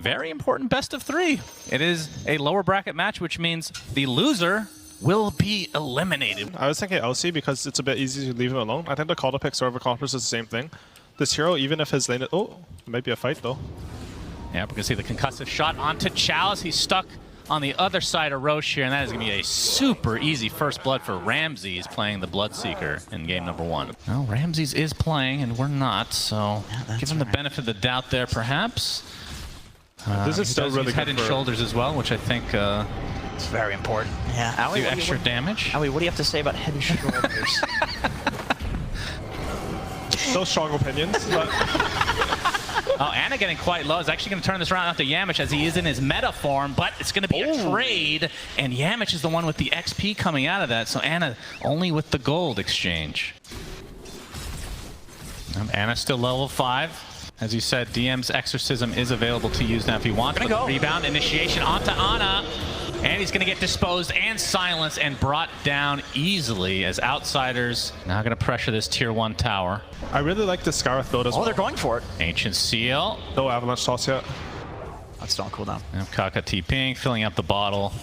Very important best of 3. It is a lower bracket match, which means the loser will be eliminated. I was thinking LC because it's a bit easy to leave him alone. I think the call to pick server accomplishes the same thing. This hero, even if his lane... Oh, it might be a fight though. Yeah, we're going to see the concussive shot onto Chalice. He's stuck on the other side of Roche here, and that is going to be a super easy first blood for Ramses playing the Bloodseeker in game number 1. Well, Ramses is playing, and we're not, so give him the benefit of the doubt there, perhaps. This is still really good head and shoulders as well, which I think it's very important. Yeah, Ali, do extra damage. Ali, what do you have to say about head and shoulders? No strong opinions, but... Oh, Ana getting quite low. Is actually going to turn this around after Yamich as he is in his meta form, but it's going to be a trade, and Yamich is the one with the XP coming out of that, so Ana only with the gold exchange. Ana's still level 5. As you said, DM's Exorcism is available to use now if he wants. But rebound initiation onto Ana, and he's going to get disposed and silenced and brought down easily as Outsiders now going to pressure this tier 1 tower. I really like the Scarith build as well. Oh, they're going for it. Ancient Seal. No Avalanche toss yet. That's still on cooldown. Kaka TPing, filling up the bottle.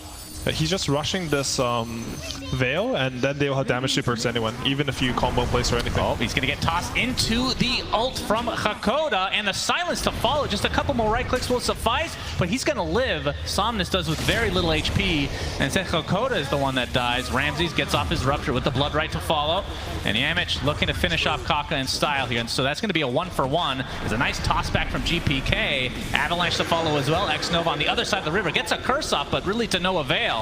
He's just rushing this Veil, and then they'll have damage supers anyone, even if you combo place or anything. Oh, he's going to get tossed into the ult from Hakoda, and the silence to follow. Just a couple more right clicks will suffice, but he's going to live. Somnus does with very little HP, and since Hakoda is the one that dies, Ramses gets off his Rupture with the Blood Right to follow, and Yamich looking to finish off Kaka in style here, and so that's going to be a 1-for-1. There's a nice toss back from GPK. Avalanche to follow as well. X-Nova on the other side of the river gets a curse off, but really to no avail.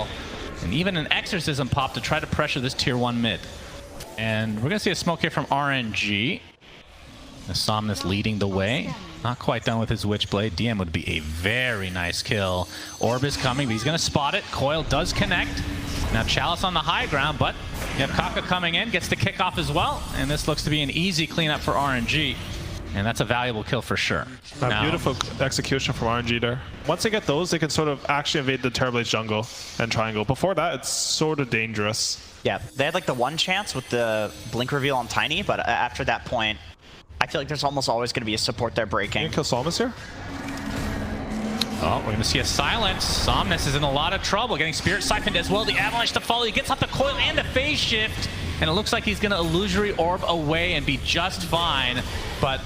And even an Exorcism pop to try to pressure this tier 1 mid. And we're going to see a smoke here from RNG. The Somnus leading the way. Not quite done with his Witchblade. DM would be a very nice kill. Orb is coming, but he's going to spot it. Coil does connect. Now Chalice on the high ground, but you have Kaka coming in, gets the kickoff as well. And this looks to be an easy cleanup for RNG. And that's a valuable kill for sure. Beautiful execution from RNG there. Once they get those, they can sort of actually invade the Terrorblade jungle and triangle. Before that, it's sort of dangerous. Yeah, they had like the one chance with the blink reveal on Tiny, but after that point, I feel like there's almost always going to be a support there breaking. You can kill Somnus here? Oh, we're going to see a silence. Somnus is in a lot of trouble, getting Spirit Siphoned as well. The Avalanche to follow. He gets off the coil and the phase shift, and it looks like he's going to Illusory Orb away and be just fine, but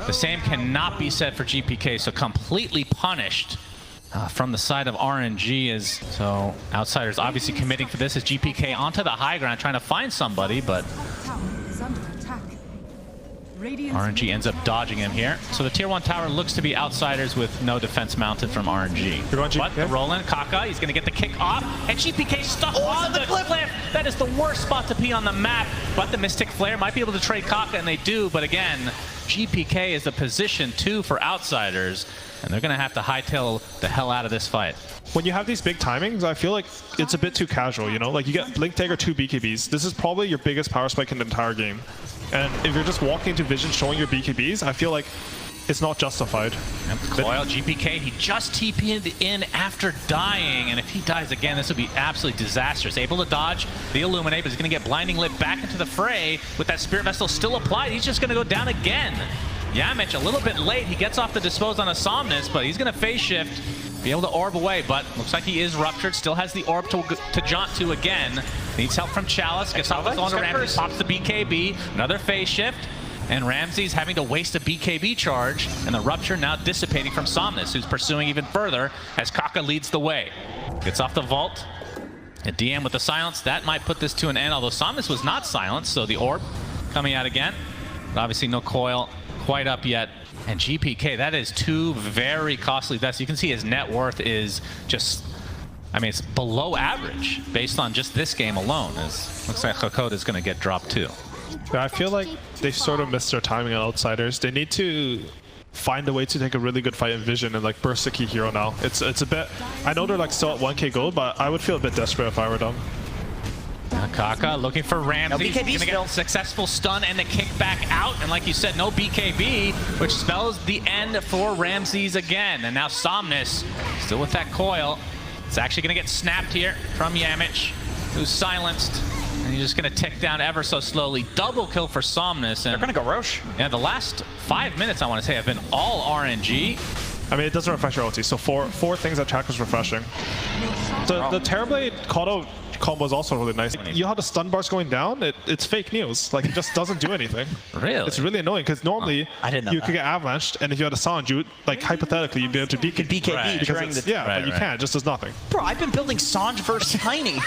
the same cannot be said for GPK, so completely punished from the side of RNG. So Outsiders obviously committing for this as GPK onto the high ground trying to find somebody, but RNG ends up dodging him here. So the tier 1 tower looks to be Outsiders with no defense mounted from RNG. But the Roland Kaka, he's going to get the kick off, and GPK stuck on the cliff. That is the worst spot to be on the map, but the Mystic Flare might be able to trade Kaka, and they do, but again, GPK is the position 2 for Outsiders, and they're going to have to hightail the hell out of this fight. When you have these big timings, I feel like it's a bit too casual, you know? Like, you get Blink Dagger 2 BKBs. This is probably your biggest power spike in the entire game. And if you're just walking into Vision showing your BKBs, I feel like it's not justified. Yep. Coil, GPK, he just TP'd in after dying, and if he dies again, this would be absolutely disastrous. Able to dodge the Illuminate, but he's going to get Blinding Lit back into the fray with that Spirit Vessel still applied. He's just going to go down again. Yamich a little bit late. He gets off the Dispose on a Somnus, but he's going to phase shift, be able to orb away, but looks like he is Ruptured, still has the orb to jaunt to again. Needs help from Chalice, gets off the phone to Ramses, pops the BKB, another phase shift, and Ramses having to waste a BKB charge, and the Rupture now dissipating from Somnus, who's pursuing even further as Kaka leads the way. Gets off the vault, a DM with the silence, that might put this to an end, although Somnus was not silenced, so the orb coming out again, but obviously no coil quite up yet. And GPK, that is 2 very costly deaths. You can see his net worth is just, I mean, it's below average based on just this game alone. Looks like Hakoda is going to get dropped too. Yeah, I feel like they sort of missed their timing on Outsiders. They need to find a way to take a really good fight in Vision and like burst the key hero now. It's a bit, I know they're like still at 1k gold, but I would feel a bit desperate if I were them. Kaka looking for Ramses. He's going to get a successful stun and the kick back out. And like you said, no BKB, which spells the end for Ramses again. And now Somnus still with that coil. It's actually going to get snapped here from Yamich, who's silenced. And he's just going to tick down ever so slowly. Double kill for Somnus. And they're going to go Roche. Yeah, the last 5 minutes, I want to say, have been all RNG. I mean, it doesn't refresh your ulti. So four things that track is refreshing. The Terrorblade call-out combo is also really nice. You know how the stun bar's going down? It's fake news. Like, it just doesn't do anything. Really? It's really annoying because normally you could get avalanched, and if you had a sound, you would, like, hypothetically, you'd be able to BKB during the... Yeah, but you can't. It just does nothing. Bro, I've been building Sanj versus Tiny,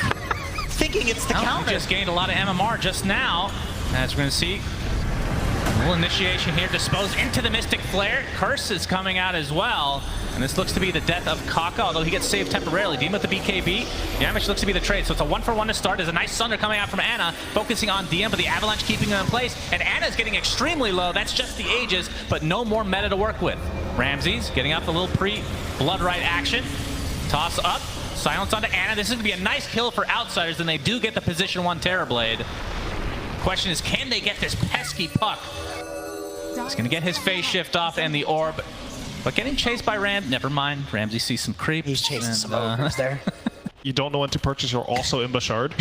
thinking it's the counter. We just gained a lot of MMR just now, as we're going to see. A little initiation here, disposed into the Mystic Flare. Curse is coming out as well. And this looks to be the death of Kaka, although he gets saved temporarily. DM with the BKB. Yamish looks to be the trade. So it's a 1-for-1 to start. There's a nice Sunder coming out from Ana, focusing on DM, but the Avalanche keeping him in place. And Ana's getting extremely low. That's just the Aegis, but no more meta to work with. Ramses getting up a little pre-Blood Right action. Toss up. Silence onto Ana. This is going to be a nice kill for Outsiders, and they do get the position 1 Terrorblade. Question is, can they get this pesky puck? He's going to get his phase shift off and the orb. But getting chased by never mind. Ramsey sees some creep. He's chasing some ogres there. You don't know when to purchase. You're also in Bashard.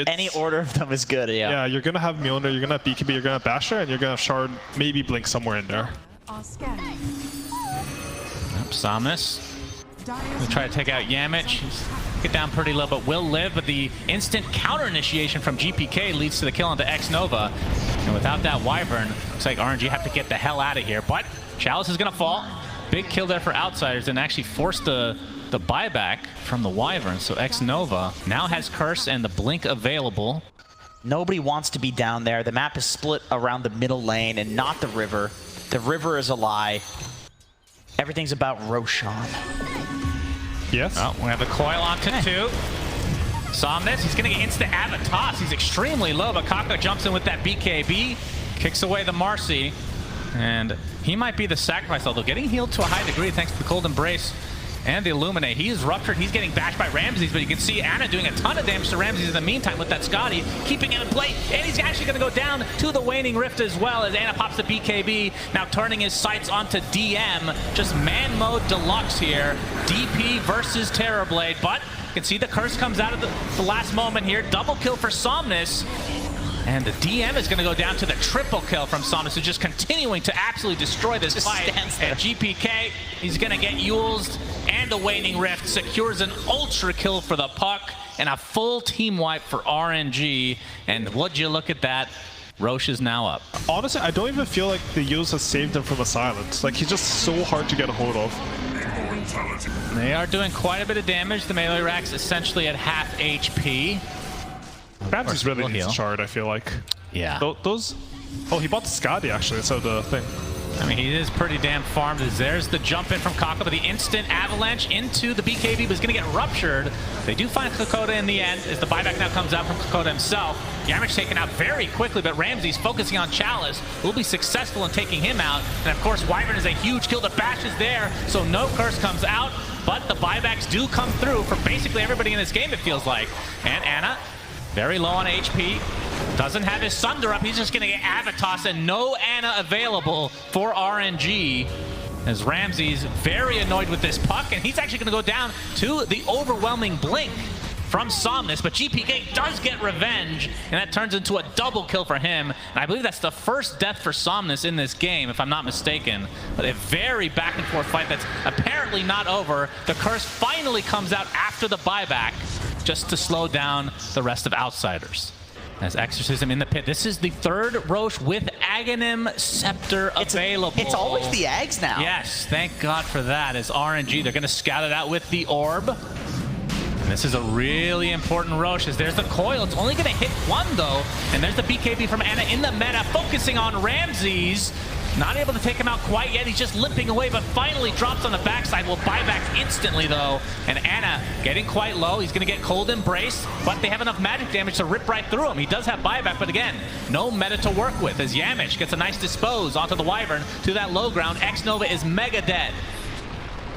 Any order of them is good, Yeah, you're going to have Mjolnir, you're going to have BKB, you're going to have Basher, and you're going to have Shard, maybe Blink somewhere in there. Somnus. We'll try to take out Yamich. Get down pretty low, but will live. But the instant counter initiation from GPK leads to the kill onto X-Nova. And without that Wyvern, looks like RNG have to get the hell out of here. But Chalice is going to fall. Big kill there for Outsiders and actually forced the buyback from the Wyvern. So X-Nova now has Curse and the Blink available. Nobody wants to be down there. The map is split around the middle lane and not the river. The river is a lie. Everything's about Roshan. Yes. Oh, we have the coil onto 2. Somnus, he's going to get instant Avatos. He's extremely low, but Kaka jumps in with that BKB, kicks away the Marcy, and he might be the sacrifice, although getting healed to a high degree thanks to the Cold Embrace and the Illuminate. He is ruptured. He's getting bashed by Ramses, but you can see Ana doing a ton of damage to Ramses in the meantime with that Scotty, keeping him in play, and he's actually going to go down to the Waning Rift as well as Ana pops the BKB, now turning his sights onto DM. Just man mode deluxe here. DP versus Terrorblade, but you can see the Curse comes out of the last moment here. Double kill for Somnus. And the DM is going to go down to the triple kill from Somnus, who's just continuing to absolutely destroy this fight. And GPK, he's going to get Yules and the Waning Rift, secures an ultra kill for the puck, and a full team wipe for RNG. And would you look at that? Roche is now up. Honestly, I don't even feel like the Yules has saved him from a silence. Like, he's just so hard to get a hold of. They are doing quite a bit of damage. The melee rack's essentially at half HP. Ramses really needs Shard, I feel like. Yeah. Those... Oh, he bought the Skadi, actually, instead of the thing. I mean, he is pretty damn farmed. There's the jump in from Kaka, but the instant avalanche into the BKB was going to get ruptured. They do find Kokoda in the end, as the buyback now comes out from Kokoda himself. Yamich taken out very quickly, but Ramsey's focusing on Chalice. Will be successful in taking him out. And of course, Wyvern is a huge kill. The bash is there, so no Curse comes out, but the buybacks do come through for basically everybody in this game, it feels like. And Ana, very low on HP. Doesn't have his Sunder up. He's just going to get Avatos and no Ana available for RNG. As Ramsey's very annoyed with this puck, and he's actually going to go down to the overwhelming Blink from Somnus, but GPK does get revenge, and that turns into a double kill for him. And I believe that's the first death for Somnus in this game, if I'm not mistaken. But a very back and forth fight that's apparently not over. The Curse finally comes out after the buyback, just to slow down the rest of Outsiders. As Exorcism in the pit. This is the third Roche with Aghanim Scepter available. It's always the Ags now. Yes, thank God for that. As RNG, they're going to scout it out with the Orb. And this is a really important Roche, as there's the coil. It's only going to hit one, though. And there's the BKB from Ana in the meta, focusing on Ramses. Not able to take him out quite yet. He's just limping away, but finally drops on the backside. Will buy back instantly, though. And Ana getting quite low. He's going to get Cold Embrace, but they have enough magic damage to rip right through him. He does have buyback, but again, no meta to work with, as Yamish gets a nice dispose onto the Wyvern to that low ground. X-Nova is mega dead.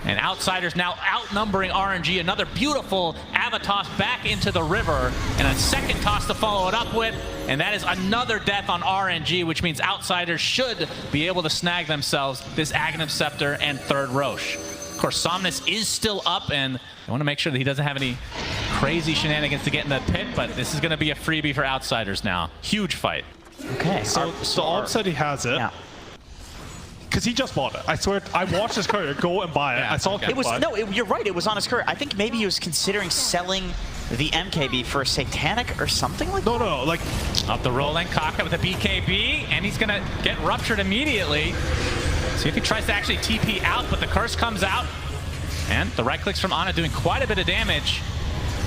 And Outsiders now outnumbering RNG. Another beautiful Avatos back into the river. And a second toss to follow it up with. And that is another death on RNG, which means Outsiders should be able to snag themselves this Aghanim Scepter and third Roche. Of course, Somnus is still up, and I want to make sure that he doesn't have any crazy shenanigans to get in the pit, but this is going to be a freebie for Outsiders now. Huge fight. Okay. So Alb said he has it. Yeah. because he just bought it. I swear, I watched his courier go and buy it. Yeah, I saw okay. him It was buy it. no, you're right. It was on his courier. I think maybe he was considering selling the MKB for a Satanic or something like that. No, like Up the rolling, Kaka with a BKB, and he's gonna get ruptured immediately. See if he tries to actually TP out, but the curse comes out. And the right clicks from Ana doing quite a bit of damage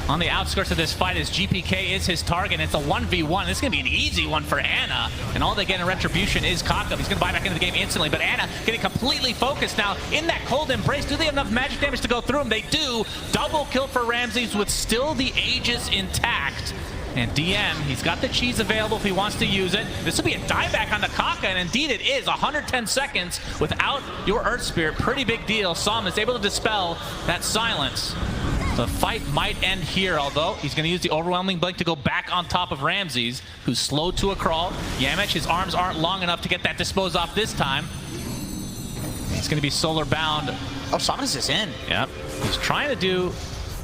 on the outskirts of this fight as GPK is his target. It's a 1v1. This is going to be an easy one for Ana. And all they get in retribution is Kaka. He's going to buy back into the game instantly. But Ana getting completely focused now in that cold embrace. Do they have enough magic damage to go through him? They do. Double kill for Ramses with still the Aegis intact. And DM, he's got the cheese available if he wants to use it. This will be a dieback on the Kaka, and indeed it is. 110 seconds without your Earth Spirit. Pretty big deal. Som is able to dispel that silence. The fight might end here, although he's going to use the Overwhelming Blink to go back on top of Ramses, who's slowed to a crawl. Yamich, his arms aren't long enough to get that dispose off this time. He's going to be solar bound. Oh, Samus is in. Yep. He's trying to do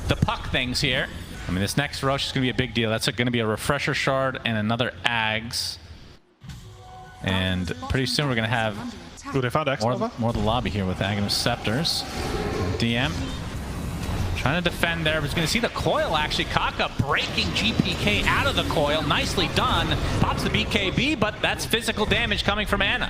the puck things here. I mean, this next Roche is going to be a big deal. That's going to be a Refresher Shard and another Ags. And pretty soon we're going to have Ooh, they found X more Nova? of the lobby here with Aghanim Scepters. DM trying to defend there. We're going to see the coil actually. Kaka breaking GPK out of the coil. Nicely done. Pops the BKB, but that's physical damage coming from Ana.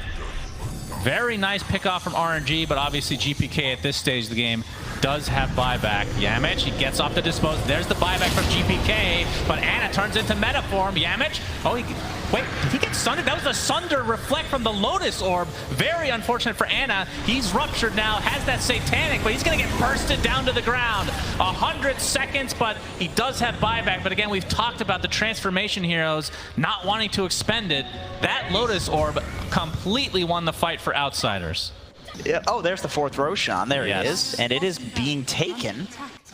Very nice pick off from RNG, but obviously GPK at this stage of the game does have buyback. Yamich, he gets off the dispose. There's the buyback from GPK, but Ana turns into meta form. Yamich, oh, wait, did he get sundered? That was the Sunder reflect from the Lotus Orb. Very unfortunate for Ana. He's ruptured now, has that Satanic, but he's going to get bursted down to the ground. 100 seconds, but he does have buyback. But again, we've talked about the transformation heroes not wanting to expend it. That Lotus Orb completely won the fight for Outsiders. Yeah, oh, there's the fourth Roshan. There Yes. it is. And it is being taken.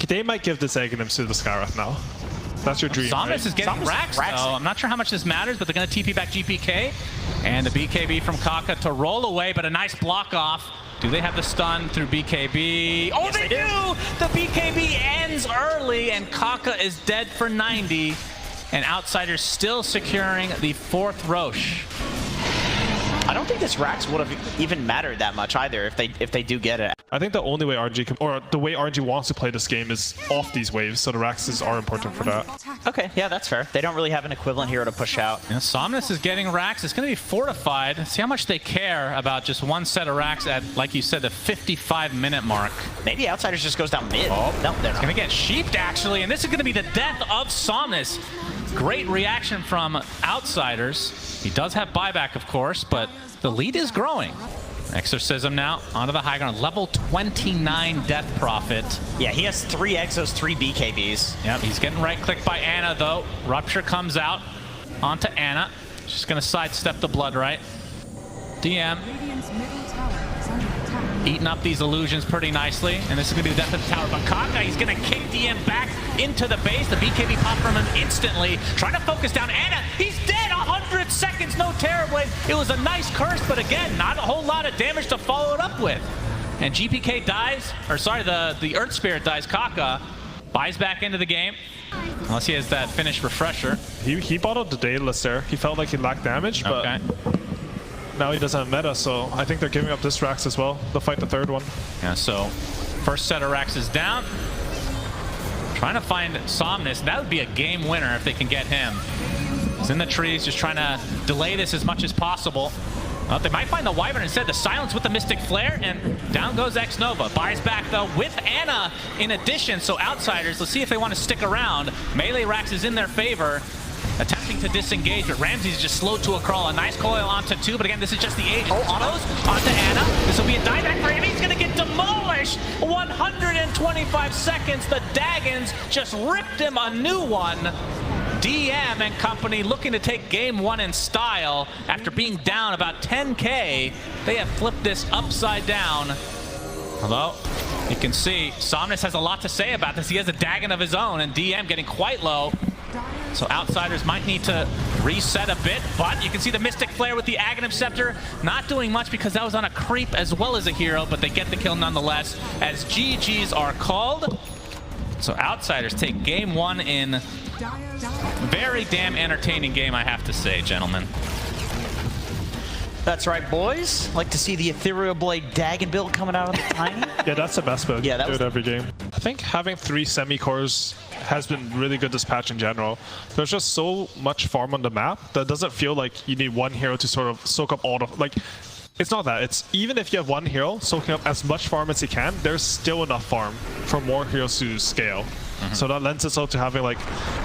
They might give this Aghanim to the Skywrath now. That's your dream, Samus right? is getting Samus racks, racks though. it. I'm not sure how much this matters, but they're going to TP back GPK. And the BKB from Kaka to roll away, but a nice block off. Do they have the stun through BKB? Oh, Yes, they they do! The BKB ends early, and Kaka is dead for 90. And Outsiders still securing the fourth Roche. I don't think this Rax would have even mattered that much either if they do get it. I think the only way RNG can, or the way RNG wants to play this game is off these waves, so the Raxes are important for that. Okay, yeah, that's fair. They don't really have an equivalent hero to push out. And Somnus is getting racks. It's going to be fortified. See how much they care about just one set of racks at, like you said, the 55-minute mark. Maybe Outsiders just goes down mid. Oh, no, they're it's not. going to get sheeped, actually, and this is going to be the death of Somnus. Great reaction from Outsiders. He does have buyback, of course, but the lead is growing. Exorcism now onto the high ground. Level 29 Death Prophet. Yeah, he has 3 Exos, 3 BKBs. Yep, he's getting right-clicked by Ana, though. Rupture comes out onto Ana. She's going to sidestep the Blood Right. DM eating up these illusions pretty nicely, and this is going to be the death of the tower. But Kaka, he's going to kick DM back into the base. The BKB popped from him instantly. Trying to focus down Ana. He's dead! 100 seconds, no Terrorblade. It was a nice curse, but again, not a whole lot of damage to follow it up with. And GPK dies, or sorry, the Earth Spirit dies. Kaka buys back into the game. Unless he has that finished refresher. He bottled the Daedalus there. He felt like he lacked damage, but Okay. now he doesn't have meta, so I think they're giving up this Rax as well. They'll fight the third one. Yeah, so first set of racks is down. Trying to find Somnus. That would be a game winner if they can get him. He's in the trees, just trying to delay this as much as possible. Well, they might find the Wyvern instead. The silence with the Mystic Flare, and down goes X Nova. Buys back, though, with Ana in addition. So Outsiders, let's see if they want to stick around. Melee Rax is in their favor. Attempting to disengage, but Ramses is just slow to a crawl. A nice coil onto 2, but again, this is just the age. Oh, onto Ana. This will be a dieback for him. He's going to get demolished. 125 seconds. The Daggons just ripped him a new one. DM and company looking to take game 1 in style. After being down about 10K, they have flipped this upside down. Although, you can see, Somnus has a lot to say about this. He has a Dagon of his own, and DM getting quite low. So Outsiders might need to reset a bit, but you can see the Mystic Flare with the Aghanim Scepter not doing much because that was on a creep as well as a hero, but they get the kill nonetheless as GGs are called. So Outsiders take game 1 in. Very damn entertaining game, I have to say, gentlemen. That's right, boys. Like to see the Ethereal Blade Dagon build coming out of the Tiny. Yeah, that's the best build. Yeah, that do was it every game. I think having 3 semi-cores has been really good this patch in general. There's just so much farm on the map that doesn't feel like you need one hero to sort of soak up all the... Like, it's not that. It's even if you have one hero soaking up as much farm as he can, there's still enough farm for more heroes to scale. So that lends itself to having like,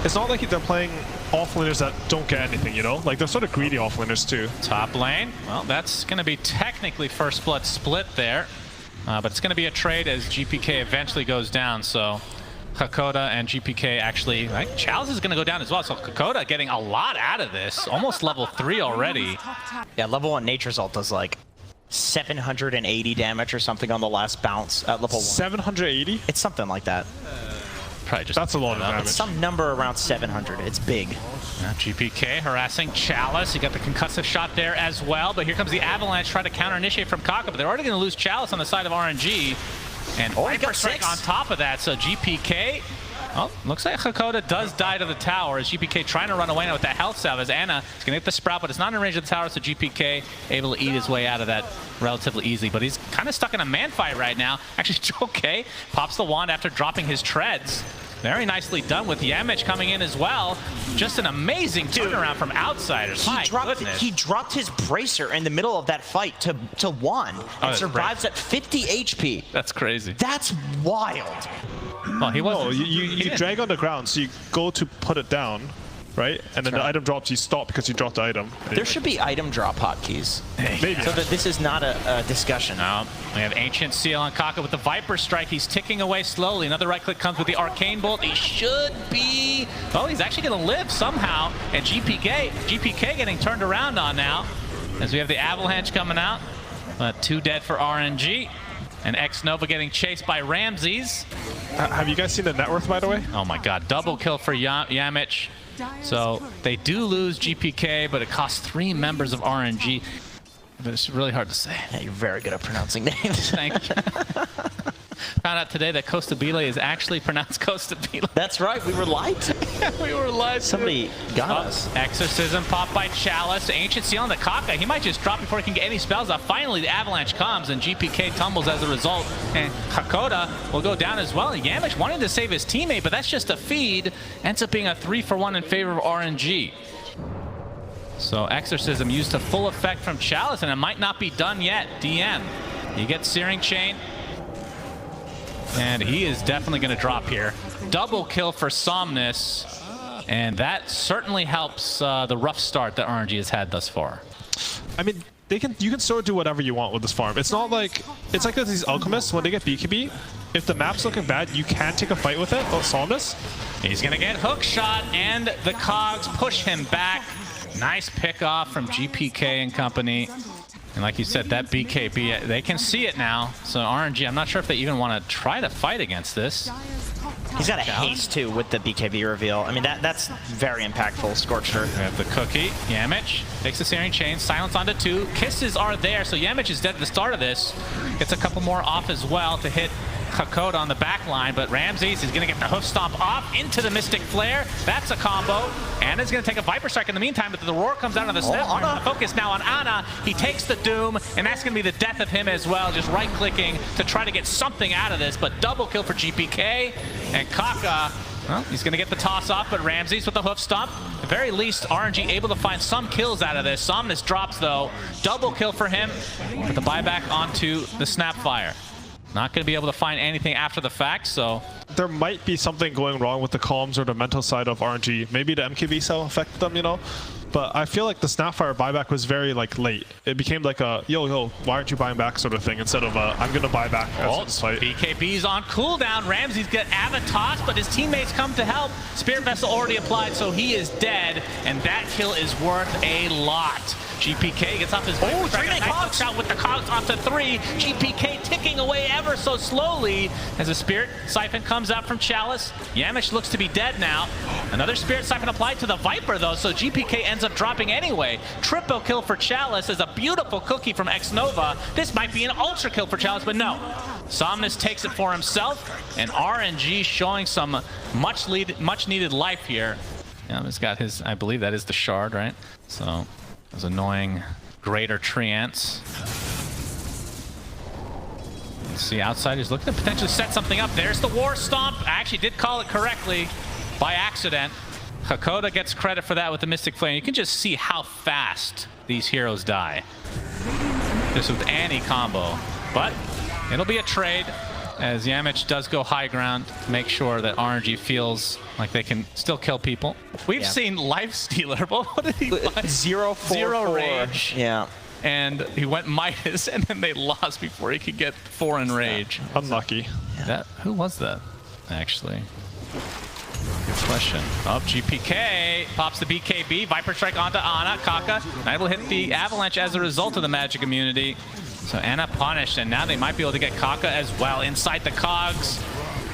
it's not like they're playing offlaners that don't get anything, you know? Like they're sort of greedy offlaners too. Top lane, well, that's going to be technically first blood split there, but it's going to be a trade as GPK eventually goes down. So Hakoda and GPK actually, like, Chalice is going to go down as well. So Hakoda getting a lot out of this, almost level 3 already. Yeah, level 1 Nature's Ult does like 780 damage or something on the last bounce at level 1. 780? It's something like that. Probably just That's a lot of damage. It's some number around 700. It's big. GPK harassing Chalice. You got the concussive shot there as well, but here comes the Avalanche trying to counter initiate from Kaka, but they're already going to lose Chalice on the side of RNG. And he got Strike 6 on top of that, so GPK, well, looks like Hakoda does die to the tower as GPK trying to run away now with that health salve as Anna is going to get the Sprout, but it's not in range of the tower, so GPK able to eat his way out of that relatively easily, but he's kind of stuck in a man fight right now. Actually, Joe pops the wand after dropping his treads. Very nicely done with Yamich coming in as well. Just an amazing turnaround from outsiders. He dropped his bracer in the middle of that fight to wand and survives at 50 HP. That's crazy. That's wild. Well, he wasn't. No, you drag on the ground, so you go to put it down, right? And then the item drops, you stop because you dropped the item. There should be item drop hotkeys. Maybe. So that this is not a discussion. No, we have Ancient Seal on Kaka with the Viper Strike. He's ticking away slowly. Another right click comes with the Arcane Bolt. He should be... Oh, he's actually going to live somehow. And GPK getting turned around on now as we have the Avalanche coming out. But 2 dead for RNG. And X-Nova getting chased by Ramses. Have you guys seen the net worth, by the way? Oh my god, double kill for Yamich. So they do lose GPK, but it costs 3 members of RNG. But it's really hard to say. Yeah, you're very good at pronouncing names. Thank you. Found out today that Costa Bile is actually pronounced Costa Bile. That's right, we were lied to. We were live. Somebody got us. Exorcism popped by Chalice. Ancient Seal on the Kaka. He might just drop before he can get any spells off. Finally, the Avalanche comes, and GPK tumbles as a result. And Hakoda will go down as well. And Yamich wanting to save his teammate, but that's just a feed. Ends up being a 3-for-1 in favor of RNG. So Exorcism used to full effect from Chalice, and it might not be done yet. DM. You get Searing Chain. And he is definitely going to drop here. Double kill for Somnus. And that certainly helps the rough start that RNG has had thus far. I mean, you can sort of do whatever you want with this farm. It's not like... It's like these alchemists, when they get BKB, if the map's looking bad, you can take a fight with it. Oh, Somnus. He's going to get hook shot, and the cogs push him back. Nice pick off from GPK and company. And like you said, that BKB, they can see it now. So RNG, I'm not sure if they even want to try to fight against this. He's got a haste too with the BKB reveal. I mean, that's very impactful. Scorcher. We have the cookie. Yamich takes the Searing Chain. Silence onto 2. Kisses are there, so Yamich is dead at the start of this. Gets a couple more off as well to hit Hakoda on the back line, but Ramses is going to get the hoof stomp off into the Mystic Flare. That's a combo. Anna's going to take a Viper Strike in the meantime, but the roar comes out of the snap. The focus now on Anna. He takes the Doom, and that's going to be the death of him as well, just right-clicking to try to get something out of this, but double kill for GPK. And Kaka, well, he's going to get the toss off, but Ramses with the hoof stomp. At the very least, RNG able to find some kills out of this. Somnus drops, though. Double kill for him, with the buyback onto the Snapfire. Not going to be able to find anything after the fact, so... There might be something going wrong with the comms or the mental side of RNG. Maybe the MKB cell affected them, you know? But I feel like the Snapfire buyback was very, like, late. It became like a, yo, why aren't you buying back sort of thing, instead of I'm going to buy back after this fight. BKB's on cooldown. Ramses got Avatos, but his teammates come to help. Spirit Vessel already applied, so he is dead, and that kill is worth a lot. GPK gets off his nice shot with the cogs onto 3. GPK ticking away ever so slowly as a Spirit Siphon comes out from Chalice. Yamich looks to be dead now. Another Spirit Siphon applied to the Viper, though, so GPK ends up dropping anyway. Triple kill for Chalice is a beautiful cookie from X-Nova. This might be an ultra kill for Chalice, but no. Somnus takes it for himself, and RNG showing some much needed life here. Yeah, he's got his, I believe that is the shard, right? So... Those annoying greater treants. Let's see, Outsiders looking to potentially set something up. There's the War Stomp. I actually did call it correctly by accident. Hakoda gets credit for that with the Mystic Flame. You can just see how fast these heroes die. Just with any combo. But it'll be a trade, as Yamich does go high ground to make sure that RNG feels like they can still kill people. We've seen Lifestealer. What did he find? Zero rage. Yeah. And he went Midas, and then they lost before he could get 4 in rage. Unlucky. Who was that, actually? Good question. Oh, GPK pops the BKB. Viper Strike onto Ana. Kaka. Knight will hit the Avalanche as a result of the magic immunity. So Ana punished, and now they might be able to get Kaka as well inside the cogs.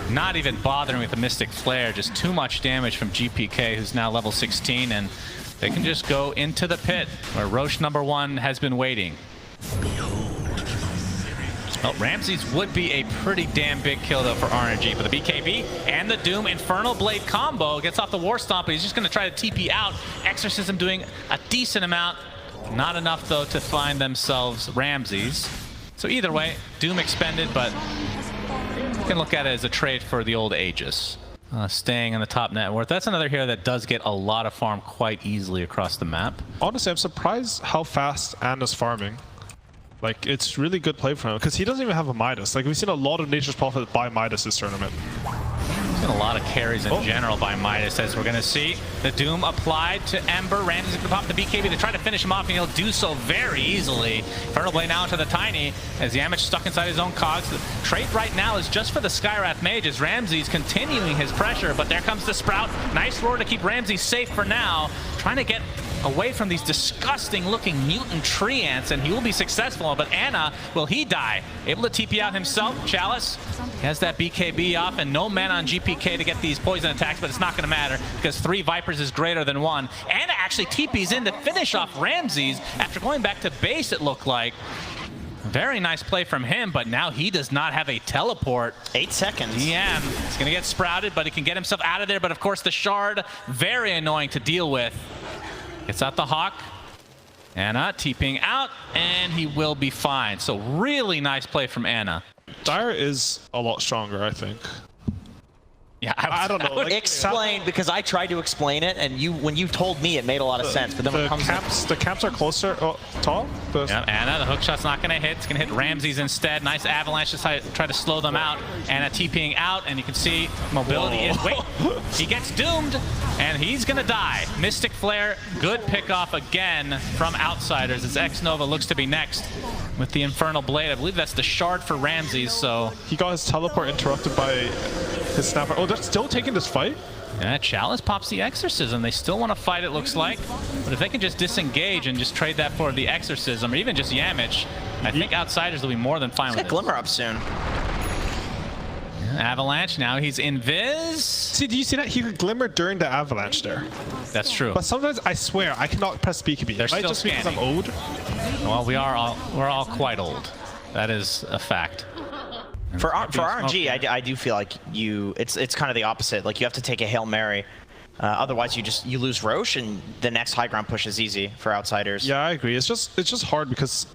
Not even bothering with the Mystic Flare. Just too much damage from GPK, who's now level 16, and they can just go into the pit where Roche #1 has been waiting. Well, Ramses would be a pretty damn big kill, though, for RNG. But the BKB and the Doom Infernal Blade combo gets off the War Stomp, but he's just going to try to TP out. Exorcism doing a decent amount. Not enough, though, to find themselves Ramses. So either way, Doom expended, but you can look at it as a trade for the old Aegis. Staying on the top net worth. That's another hero that does get a lot of farm quite easily across the map. Honestly, I'm surprised how fast Anna's farming. Like, it's really good play for him, because he doesn't even have a Midas. Like, we've seen a lot of Nature's Prophet buy Midas this tournament. There's been a lot of carries in general by Midas, as we're going to see. The Doom applied to Ember. Ramses is going to pop the BKB to try to finish him off, and he'll do so very easily. Infernal Blade now into the Tiny, as Yamich stuck inside his own cogs. The trade right now is just for the Skywrath Mage, as Ramses continuing his pressure, but there comes the Sprout. Nice roar to keep Ramses safe for now. Trying to get away from these disgusting looking mutant tree ants, and he will be successful. But Ana, will he die? Able to TP out himself. Chalice has that BKB off, and no mana on GPK to get these poison attacks, but it's not going to matter because 3 Vipers is greater than 1. Ana actually TPs in to finish off Ramses after going back to base, it looked like. Very nice play from him, but now he does not have a teleport. 8 seconds. Yeah, he's going to get sprouted, but he can get himself out of there. But of course, the Shard, very annoying to deal with. Gets out the Hawk. Ana TPing out, and he will be fine. So really nice play from Ana. Dire is a lot stronger, I think. Yeah, I don't know. Like, explain, because I tried to explain it, and when you told me, it made a lot of sense. But then when it comes the camps are closer. Oh, tall. Yeah, Ana, the hook shot's not going to hit. It's going to hit Ramses instead. Nice Avalanche to try to slow them out. Ana TPing out, and you can see mobility is. Wait, he gets doomed, and he's going to die. Mystic Flare, good pickoff again from Outsiders as X-Nova looks to be next with the Infernal Blade. I believe that's the Shard for Ramses, so. He got his teleport interrupted by his snapper. Oh, they're still taking this fight? Yeah, Chalice pops the Exorcism. They still want to fight, it looks like. But if they can just disengage and just trade that for the Exorcism, or even just Yamich, I think Outsiders will be more than fine with it. Glimmer up soon. Avalanche, now he's invis. See, do you see that? He could glimmer during the Avalanche there. That's true. But sometimes, I swear, I cannot press BKB. They're still just scanning. because I'm old. Well, we're all quite old. That is a fact. For RNG, I do feel like it's kind of the opposite. Like, you have to take a Hail Mary. Otherwise, you lose Roche, and the next high ground push is easy for Outsiders. Yeah, I agree. It's just hard because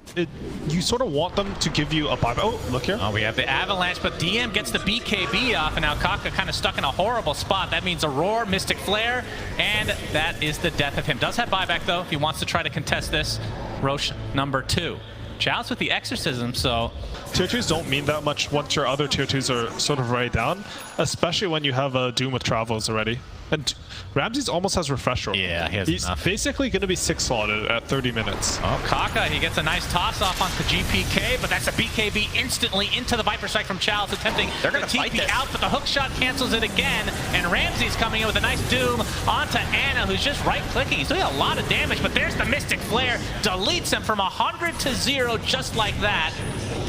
you sort of want them to give you a buyback. Oh, look here. Oh, we have the Avalanche, but DM gets the BKB off, and now Kaka kind of stuck in a horrible spot. That means a roar, Mystic Flare, and that is the death of him. Does have buyback, though, if he wants to try to contest this. Roche #2. Chalice with the Exorcism, so. Tier 2s don't mean that much once your other Tier 2s are sort of already down, especially when you have a Doom with Travels already. And Ramses almost has Refresh Roll. Yeah, he has He's enough. Basically going to be 6 slotted at 30 minutes. Oh, Kaka, he gets a nice toss-off onto GPK, but that's a BKB instantly into the Viper Strike from Chalice, attempting to TP out, but the hook shot cancels it again, and Ramses coming in with a nice Doom onto Ana, who's just right-clicking. He's doing a lot of damage, but there's the Mystic Flare, deletes him from 100 to 0 just like that.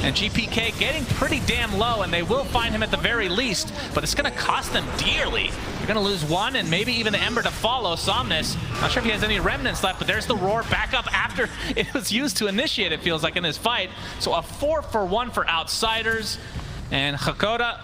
And GPK getting pretty damn low, and they will find him at the very least, but it's going to cost them dearly. They're going to lose 1, and maybe even the Ember to follow. Somnus, not sure if he has any remnants left, but there's the roar back up after it was used to initiate, it feels like, in this fight. So a 4-for-1 for Outsiders, and Hakoda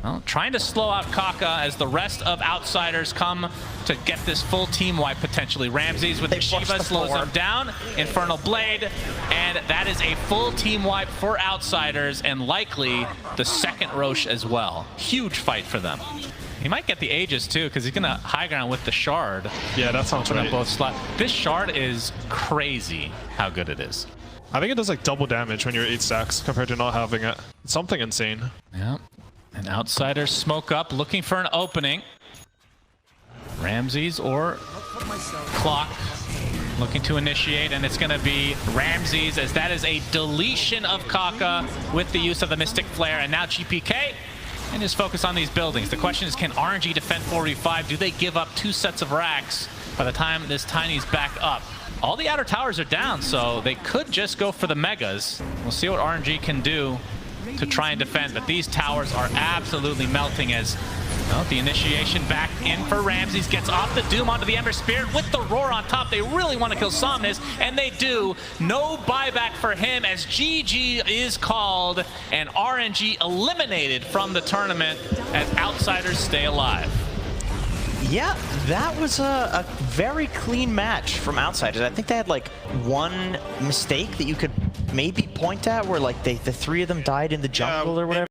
Well, trying to slow out Kaka as the rest of Outsiders come to get this full team wipe potentially. Ramses with the Shiva slows them down. Infernal Blade, and that is a full team wipe for Outsiders and likely the second Roche as well. Huge fight for them. He might get the Aegis too because he's gonna high ground with the Shard. Yeah, that sounds right. Both slot. This Shard is crazy how good it is. I think it does like double damage when you're 8 stacks compared to not having it. It's something insane. Yeah. And Outsiders smoke up, looking for an opening. Ramses or Clock looking to initiate, and it's going to be Ramses, as that is a deletion of Kaka with the use of the Mystic Flare, and now GPK and his focus on these buildings. The question is, can RNG defend 4v5? Do they give up 2 sets of racks by the time this Tiny's back up? All the outer towers are down, so they could just go for the Megas. We'll see what RNG can do to try and defend, but these towers are absolutely melting as well, the initiation back in for Ramses, gets off the Doom onto the Ember Spirit with the Roar on top. They really want to kill Somnus, and they do. No buyback for him as GG is called and RNG eliminated from the tournament as Outsiders stay alive. Yeah, that was a very clean match from Outsiders. I think they had like one mistake that you could maybe point at where like the 3 of them died in the jungle or whatever.